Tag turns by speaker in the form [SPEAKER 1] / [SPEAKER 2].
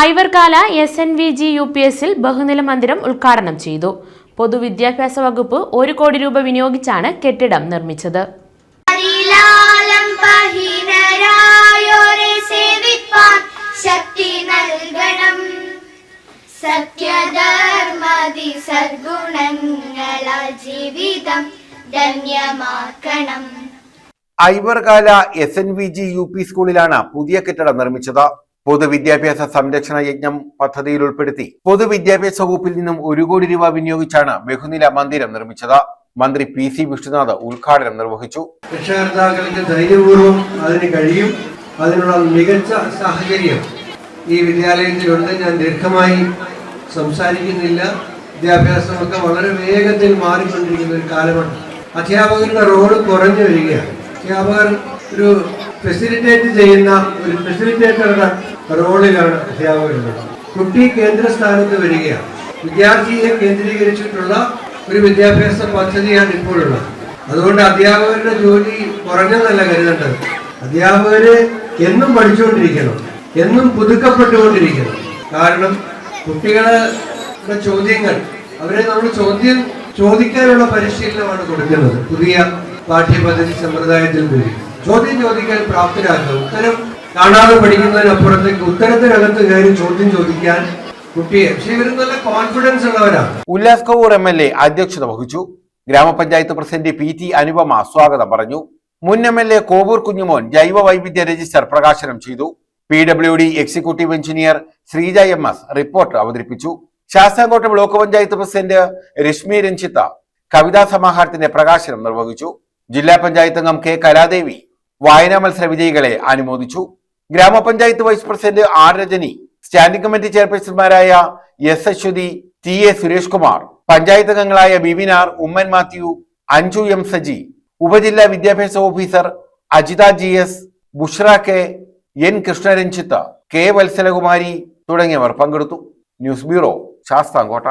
[SPEAKER 1] Aivarkala SNVG UPSൽ ബഹുനില മന്ദിരം ഉദ്ഘാടനം ചെയ്തു. പൊതുവിദ്യാഭ്യാസ വകുപ്പ് 1 കോടി രൂപ വിനിയോഗിച്ചാണ് കെട്ടിടം നിർമ്മിച്ചത്.
[SPEAKER 2] ഐവർകാല SNVG UP സ്കൂളിലാണ് പുതിയ കെട്ടിടം നിർമ്മിച്ചത്. പൊതുവിദ്യാഭ്യാസ സംരക്ഷണ യജ്ഞം പദ്ധതിയിൽ ഉൾപ്പെടുത്തി പൊതുവിദ്യാഭ്യാസ വകുപ്പിൽ നിന്നും 1 കോടി രൂപ വിനിയോഗിച്ചാണ് ബഹുനില മന്ദിരം നിർമ്മിച്ചത്. മന്ത്രി PC വിഷ്ണുനാഥ് ഉദ്ഘാടനം നിർവഹിച്ചു.
[SPEAKER 3] രക്ഷകർത്താക്കൾക്ക് ധൈര്യപൂർവ്വം അതിന് കഴിയും, അതിനുള്ള മികച്ച സാഹചര്യം ഈ വിദ്യാലയത്തിലുണ്ട്. ഞാൻ ദീർഘമായി സംസാരിക്കുന്നില്ല. വിദ്യാഭ്യാസമൊക്കെ വളരെ വേഗത്തിൽ മാറിക്കൊണ്ടിരിക്കുന്ന ഒരു കാലമാണ്. അധ്യാപകരുടെ റോള് കുറഞ്ഞു വരികയാണ്. അധ്യാപകർ ഒരു ഫെസിലിറ്റേറ്റ് ചെയ്യുന്ന ഒരു ഫെസിലിറ്റേറ്ററുടെ റോളിലാണ് അധ്യാപകരുള്ളത്. കുട്ടി കേന്ദ്രസ്ഥാനത്ത് വരികയാണ്. വിദ്യാർത്ഥിയെ കേന്ദ്രീകരിച്ചിട്ടുള്ള ഒരു വിദ്യാഭ്യാസ പദ്ധതിയാണ് ഇപ്പോഴുള്ളത്. അതുകൊണ്ട് അധ്യാപകരുടെ ജോലി കുറഞ്ഞതല്ല കരുതേണ്ടത്. അധ്യാപകര് എന്നും പഠിച്ചുകൊണ്ടിരിക്കണം, എന്നും പുതുക്കപ്പെട്ടുകൊണ്ടിരിക്കണം. കാരണം കുട്ടികളുടെ ചോദ്യങ്ങൾ അവരെ നമ്മൾ ചോദിക്കാനുള്ള പരിശീലനമാണ് കൊടുക്കുന്നത്. പുതിയ പാഠ്യപദ്ധതി സമ്പ്രദായത്തിൽ കൂടി ചോദ്യം ചോദിക്കാൻ പ്രാപ്തരാക്കുക. ഉത്തരം കാണാതെ പഠിക്കുന്നതിനപ്പുറത്തേക്ക് ഉത്തരത്തിനകത്ത് കയറി ചോദ്യം ചോദിക്കാൻ കുട്ടിയെ നല്ല കോൺഫിഡൻസ് ഉള്ളവരാണ്.
[SPEAKER 2] ഉല്ലാസ് കൗർ MLA അധ്യക്ഷത വഹിച്ചു. ഗ്രാമപഞ്ചായത്ത് പ്രസിഡന്റ് PT അനുപമ സ്വാഗതം പറഞ്ഞു. മുൻ MLA കോവൂർ കുഞ്ഞുമോൻ ജൈവ വൈവിധ്യ രജിസ്റ്റർ പ്രകാശനം ചെയ്തു. PWD executive engineer Sreeja MS report അവതരിപ്പിച്ചു. ശാസ്താംകോട്ട ബ്ലോക്ക് പഞ്ചായത്ത് പ്രസിഡന്റ് രശ്മി രഞ്ജിത്ത കവിതാ സമാഹാരത്തിന്റെ പ്രകാശനം നിർവഹിച്ചു. ജില്ലാ പഞ്ചായത്ത് അംഗം K കലാദേവി വായനാ മത്സര വിജയികളെ അനുമോദിച്ചു. ഗ്രാമപഞ്ചായത്ത് vice president R Rajani, standing committee ചെയർപേഴ്സൺമാരായ S അശ്വതി, TA സുരേഷ് കുമാർ, പഞ്ചായത്ത് അംഗങ്ങളായ ബിബിനാർ, ഉമ്മൻ മാത്യു, അഞ്ജു M സജി, ഉപജില്ലാ വിദ്യാഭ്യാസ officer Ajitha GS, Bushra K, N Krishnaranjith, K Vatsalakumari തുടങ്ങിയവർ പങ്കെടുത്തു. News bureau, Sasthamkotta.